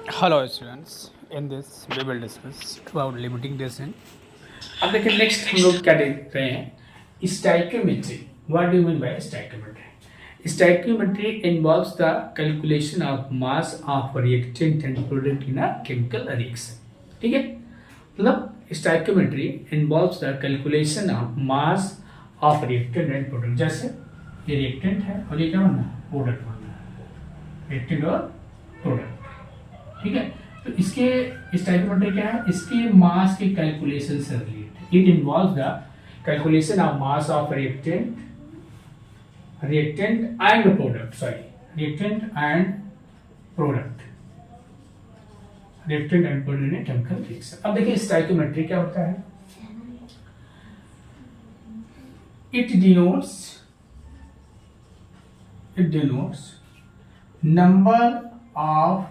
Hello students, in this we will discuss about limiting descent. अब देखिए next हम लोग क्या देख रहे हैं, stoichiometry. What do you mean by stoichiometry? Stoichiometry involves the calculation of mass of reactant and product in a chemical reaction. ठीक है, मतलब stoichiometry involves the calculation of mass of reactant and product. जैसे ये reactant है और ये क्या बनना है, प्रोडक्ट बनना है, रिएक्टेंट और प्रोडक्ट. ठीक है, तो इसके स्टाइक्योमेट्री क्या है, इसके मास के कैलकुलेशन से related. It involves the calculation of mass of reactant and product. Reactant and product in chemical reaction. अब देखिए स्टाइक्योमेट्री क्या होता है. It denotes number of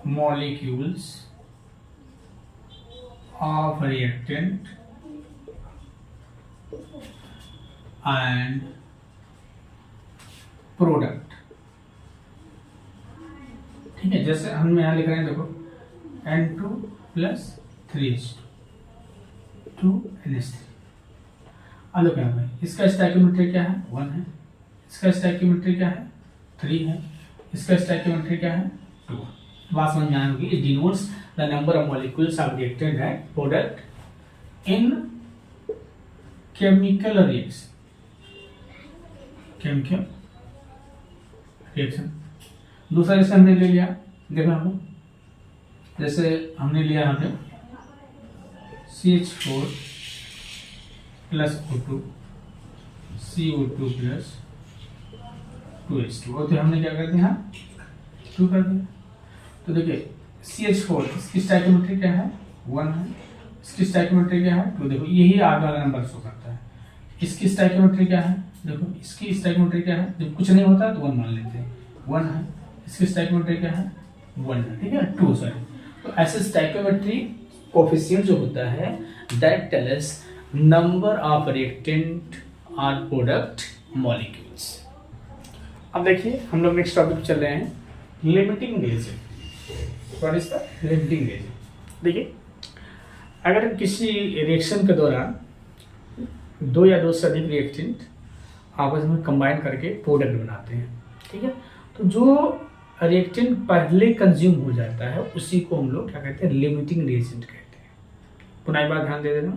molecules of reactant and product. ठीक है, जैसे हम यहाँ लिख रहे हैं, देखो N2 प्लस 3H2 NH3. अब देखो यहाँ पे इसका स्टाइक्योमेट्री क्या है, 1 है. इसका स्टाइक्योमेट्री क्या है, 3 है. इसका स्टाइक्योमेट्री क्या है, 2. बात समझ में आएगी. It denotes the number of molecules of reactant and product in chemical reaction. दूसरा जैसे हमने ले लिया, देखो हम जैसे हमने लिया यहाँ पे CH4 plus O2 CO2 plus 2H2, और तो हमने क्या कर दिया, 2 कर दिया. तो देखिए CH4 इसकी स्टाइक्योमेट्री क्या है, 1 है. इसकी स्टाइक्योमेट्री क्या है, 2. देखो यही आगे वाला नंबर शो करता है. इसकी स्टाइक्योमेट्री क्या है, देखो इसकी स्टाइक्योमेट्री क्या है, जब कुछ नहीं होता तो 1 मान लेते हैं, 1 है. इसकी स्टाइक्योमेट्री क्या है, 1 है. ठीक है, 2 सॉरी. तो ऐसे स्टाइक्योमेट्री कोएफिशिएंट जो होता है that tells number of reactant और प्रोडक्ट मॉलिक्यूल्स. अब देखिए हम लोग नेक्स्ट टॉपिक चल रहे हैं, limiting reagent. What is the limiting reagent? देखिए अगर किसी रिएक्शन के दौरान 2 या 2 से अधिक रिएक्टेंट आपस में कंबाइन करके प्रोडक्ट बनाते हैं. ठीक है, तो जो रिएक्टेंट पहले कंज्यूम हो जाता है उसी को हम लोग क्या कहते हैं, लिमिटिंग रिएजेंट कहते हैं. पुनः एक बात ध्यान दे देना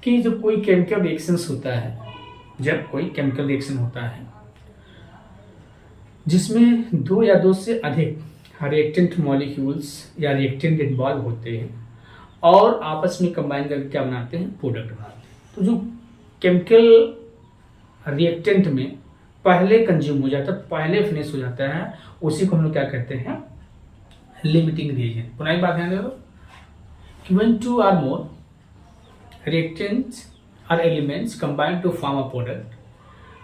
कि जब कोई केमिकल रिएक्शंस होता है, जब कोई केमिकल रिएक्शन होता है जिसमें 2 या 2 से अधिक रिएक्टेंट मॉलिक्यूल्स या रिएक्टेंट इन्वॉल्व होते हैं और आपस में कंबाइन करके क्या बनाते हैं, प्रोडक्ट बनाते हैं. तो जो केमिकल रिएक्टेंट में पहले कंज्यूम हो जाता है, पहले फिनिश हो जाता है, उसी को हम लोग क्या कहते हैं, लिमिटिंग रिएजेंट. पुनः एक बात ध्यान दो कि when 2 or more reactants or elements combine to form a product,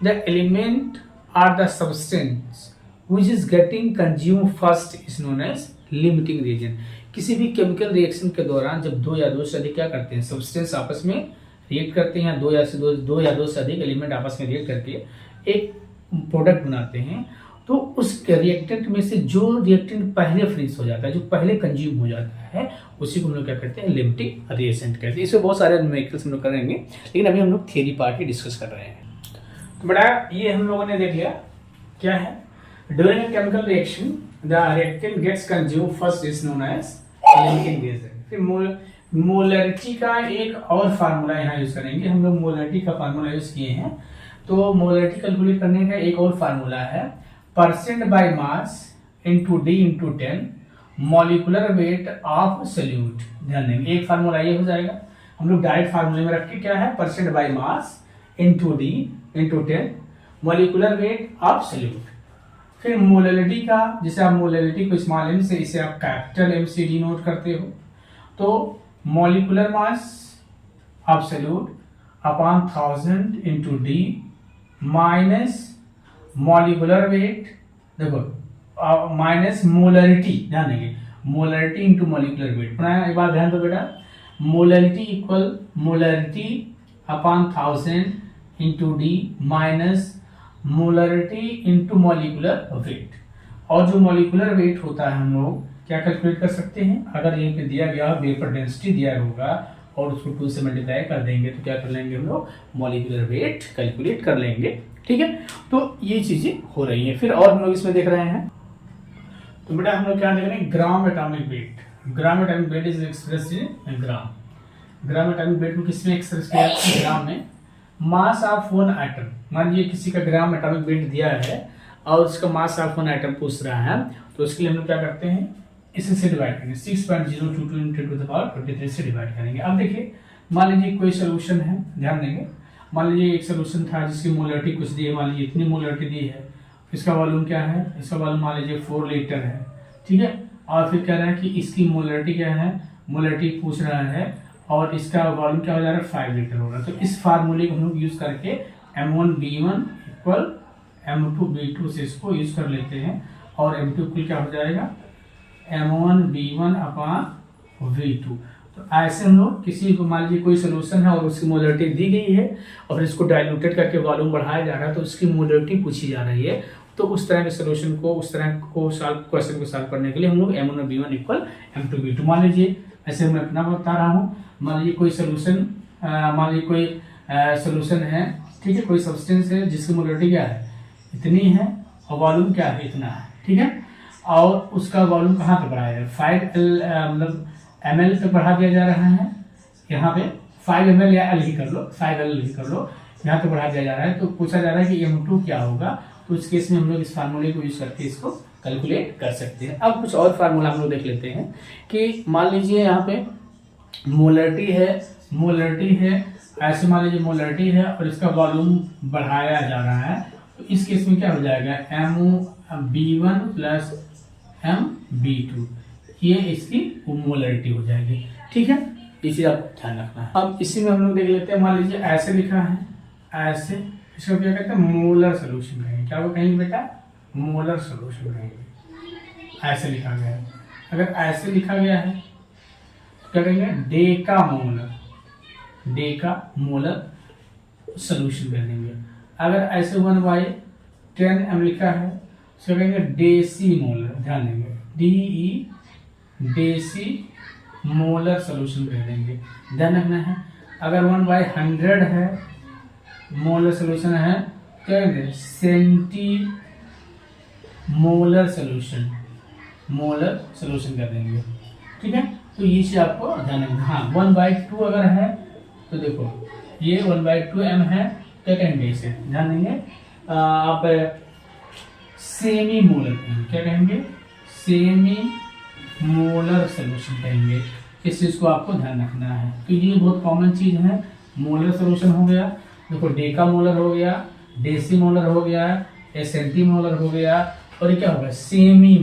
the element or the substance which is getting consumed first is known as limiting reagent. किसी भी केमिकल रिएक्शन के दौरान जब 2 या 2 से अधिक क्या करते हैं, सब्सटेंस आपस में रिएक्ट करते हैं, 2 या 2 से अधिक एलिमेंट आपस में रिएक्ट करके एक प्रोडक्ट बनाते हैं, तो उस रिएक्टेंट में से जो रिएक्टेंट पहले फिनिश हो जाता है, जो पहले कंज्यूम हो जाता है, उसी को हम लोग क्या कहते हैं, लिमिटिंग रिएजेंट कहते हैं. इसमें बहुत सारे न्यूमेरिकल्स हम लोग करेंगे, लेकिन अभी हम लोग थियरी पार्ट ही डिस्कस कर रहे हैं. तो बड़ा ये हम लोगों ने देख लिया क्या है, during a chemical reaction the reactant gets consume first is known as limiting reagent. फिर मोलरिटी का एक और फार्मूला यहाँ यूज करेंगे. हम लोग मोलरिटी का फार्मूला यूज किए हैं, तो मोलरिटी कैलकुलेट करने का एक और फार्मूला है percent by mass into D into 10 molecular weight of solute. ध्यान देंगे, एक फार्मूला ये हो जाएगा. हम लोग डायरेक्ट फार्मूले में रख के क्या है, percent by mass into D into 10 molecular weight of solute. फिर मोलरिटी का, जैसे आप मोलरिटी को स्मॉल m से, इसे आप कैपिटल M से डिनोट करते हो, तो molecular mass of solute upon 1000 into D minus molecular weight, देखो माइनस मोलरिटी, ध्यान देंगे मोलरिटी इंटू मॉलिकुलर वेट. पुनः एक बार ध्यान दो बेटा, molarity equal molarity upon 1000 into D minus molarity into molecular weight. और जो मॉलिक्यूलर वेट होता है हम लोग क्या कैलकुलेट कर सकते हैं, अगर ये पे दिया गया वेपर डेंसिटी दिया होगा और उसको 2 से मल्टीप्लाई कर देंगे तो क्या कर लेंगे हम लोग, मॉलिक्यूलर वेट कैलकुलेट कर लेंगे। ठीक है, तो ये चीजें हो रही हैं। फिर और हम लोग इसमें देख रहे हैं, तो बेटा हम लोग क्या देख रहे हैं, gram atomic weight. Gram atomic weight is express in gram. Gram atomic weight को किसमें एक्सप्रेस किया जाता है, ग्राम में। मास ऑफ वन एटम, मान लीजिए किसी का ग्राम एटॉमिक वेट दिया है और उसका मास ऑफ वन एटम पूछ रहा है, तो उसके लिए हम लोग क्या करते हैं, इसे से डिवाइड करेंगे, 6.022 × 10⁻23 से डिवाइड करेंगे। अब देखिए मान लीजिए कोई सोल्यूशन है, ध्यान देंगे, मान लीजिए एक सोल्यूशन था जिसकी मोलरिटी कुछ दी है, मान लीजिए इतनी मोलरिटी दी है, इसका वॉल्यूम क्या है, इसका वॉल्यूम मान लीजिए 4 लीटर है। ठीक है, और फिर कह रहा है कि इसकी मोलरिटी क्या है, मोलरिटी पूछ रहा है और इसका वॉल्यूम क्या हो जा रहा है, 5 लीटर होगा। तो इस फार्मूले को हम लोग यूज करके M1V1 इक्वल M2V2 से इसको यूज कर लेते हैं और M2 कुल क्या हो जाएगा, M1V1 अपॉन V2। तो ऐसे हम लोग किसी को मान लीजिए कोई सोल्यूशन है और उसकी मोलरिटी दी गई है और इसको डाइल्यूटेड करके वॉल्यूम बढ़ाया जा रहा है, तो उसकी मोलरिटी पूछी जा रही है। तो उस तरह के सोल्यूशन को, उस तरह को क्वेश्चन को सॉल्व करने के लिए हम लोग M1V1 इक्वल M2V2। मान लीजिए ऐसे मैं अपना बता रहा हूँ, मान लीजिए कोई सोल्यूशन, मान लीजिए कोई सोल्यूशन है, ठीक है, कोई सब्सटेंस है जिसकी मोलरिटी क्या है, इतनी है और वॉल्यूम क्या है, इतना है। ठीक है, और उसका वॉल्यूम कहाँ पे बढ़ाया है, 5 मतलब ml तक बढ़ा दिया जा रहा है। यहाँ पे 5 ml या L ही कर लो, 5 L ही कर लो, यहाँ पे बढ़ा दिया जा रहा है। तो पूछा जा रहा है कि M2 क्या होगा, तो उस केस में हम लोग इस फार्मूले को यूज करके इसको कैलकुलेट कर सकते हैं। अब कुछ और फार्मूला हम लोग देख लेते हैं कि मान लीजिए यहाँ पे मोलरिटी है, ऐसे मान लीजिए मोलरिटी है और इसका वॉल्यूम बढ़ाया जा रहा है, तो इस केस में क्या हो जाएगा, MB1 प्लस MB2, ये इसकी मोलरिटी हो जाएगी। ठीक है, इसे आप ध्यान रखना है। अब इसी में हम लोग देख लेते हैं, मान लीजिए ऐसे लिखा है, ऐसे, इसको क्या कहते हैं, मोलर सोल्यूशन कहेंगे। क्या वो कहेंगे बेटा, मोलर सोल्यूशन कहेंगे। ऐसे लिखा गया है, अगर ऐसे लिखा गया है तो क्या कहेंगे, डेका मोलर सोल्यूशन कह देंगे। अगर ऐसे 1/10 लिखा है तो कहेंगे डेसी मोलर, ध्यान देंगे, DE डेसी मोलर सोल्यूशन कह देंगे, ध्यान रखना है। अगर 1/100 है मोलर सोल्यूशन है, क्या कहेंगे, सेंटी मोलर सोल्यूशन कर देंगे। ठीक है, तो ये चीज आपको ध्यान रखना। हाँ, 1/2 अगर है तो देखो ये 1/2 m है, क्या कहेंगे, इसे ध्यान देंगे आप सेमी मोलर कहेंगे। क्या कहेंगे, सेमी मोलर सोल्यूशन कहेंगे। इस चीज को आपको ध्यान रखना है। तो ये बहुत कॉमन चीज है, मोलर सोल्यूशन हो गया, देखो डेका मोलर हो गया, डेसी मोलर हो गया, सेंटी मोलर हो गया, और ये क्या होगा, सेमी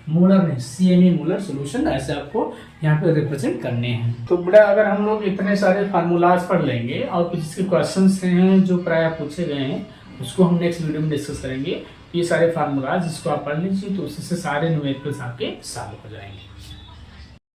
मोलर नहीं, सेमी मोलर सोल्यूशन। ऐसे आपको यहाँ पे रिप्रेजेंट करने हैं। तो बेटा अगर हम लोग इतने सारे फार्मूलाज पढ़ लेंगे और कुछ इसके क्वेश्चंस हैं जो प्राय पूछे गए हैं, उसको हम नेक्स्ट वीडियो में डिस्कस करेंगे। ये सारे फार्मूलाज जिसको आप पढ़ लीजिए तो उससे सारे न्यूमेरिकल्स आपके सॉल्व हो जाएंगे।